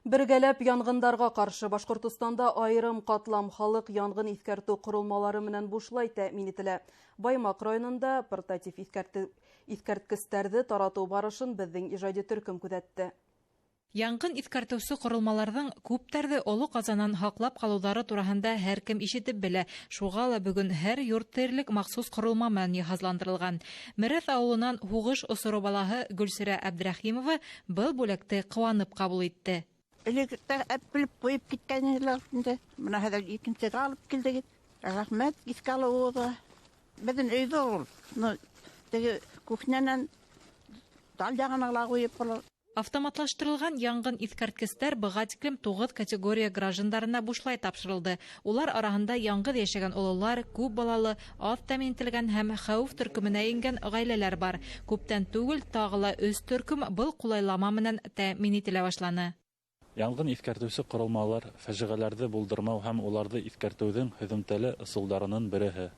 Бергәләп янгындарга каршы Башкортостанда айрым катлам халык янгын искәртү корылмалары менән бушлай тәэмин ителә. Баймак районында портатив искәрткечтәрне тарату барышын безнең иҗади төркем күзәтте. Янгын искәртүче корылмаларның күптәрде олы казанан хаклап калулары турасында һәркем ишетеп белә. Шуга ла бүген һәр йорт терлек махсус корылма менән җиһазландырылган. Мәрәф авылыннан хугыш осыру балаһы Гөлсирә Абдрахимова был бүләкте куанып кабул итте. Электрә әпилеп куеп киткәннәр инде. Менә хәзер икенче алып килдек. Рәхмәт искалыгы. Безнең өйдә ул. Теге кухнянан дал ягына куеп калыр. Автоматлаштырылган янгын искәрткечтәр быга тиклем 9 категория гражданнарына бушлай тапшырылды. Улар арасында яңгыр яшәгән олылар, күп балалы, аз тәэмин ителгән һәм хәвеф төркеменә ингән гаиләләр бар. Күптән түгел тагыла өс төркем был кулайлама менән тәэмин ителә башланы. Янгын искәртүче корылмалар фаҗигаләрне булдырмау һәм уларны искәртүнең һөҗүмтәле ысулларының береһе.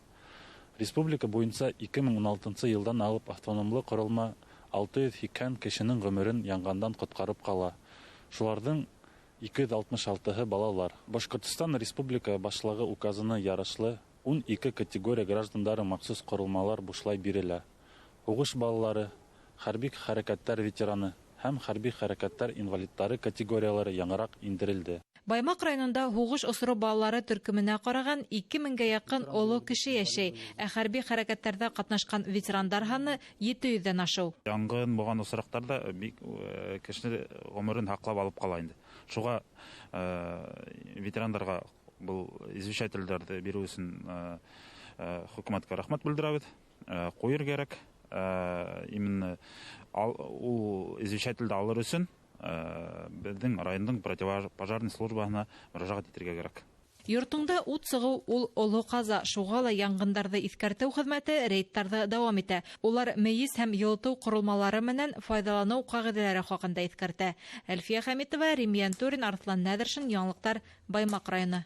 Республика буенча 2016 елдан алып автономлы корылма 602 кешенең гомерен янгандан коткарып кала. Шуларның 266-һы балалар. Башкортстан Республика башлыгы указына ярашлы 12 категория граждандары махсус корылмалар бушлай бирелә. Хугыш балалары, хәрби хәрәкәттәр ветераны һәм хәрби хәрәкәттәр инвалидтары категориялары яңарак индерелде. Баймак районында хугыш осыру балалары төркеменә караган 2000-гә якын олы кеше яшәй, ә хәрби хәрәкәтләрдә катнашкан ветерандар саны 700-дән ашу. Янгын булган осрактарда кеше гомерен хаклап алып кала инде. Шуга ветерандарга бу извещательләрне бирү өчен хөкүмәткә рәхмәт белдерәбез. Куер кирәк. Именно ул извещательләрне алыр өчен безнең районның противопожарный службасына мөрәҗәгать итәргә кирәк. Йортыңда ут сыгу ул олы каза, шуга ла янгыннарны искәртү хезмәте рейдтарда дәвам итә. Улар мейес һәм йылыту корылмалары менән файдалану кагыйдәләре хакында искәртә. Әлфия Хәмитова, Римиян Турин, Арслан Нәдершин, яңлыктар, Баймак районы.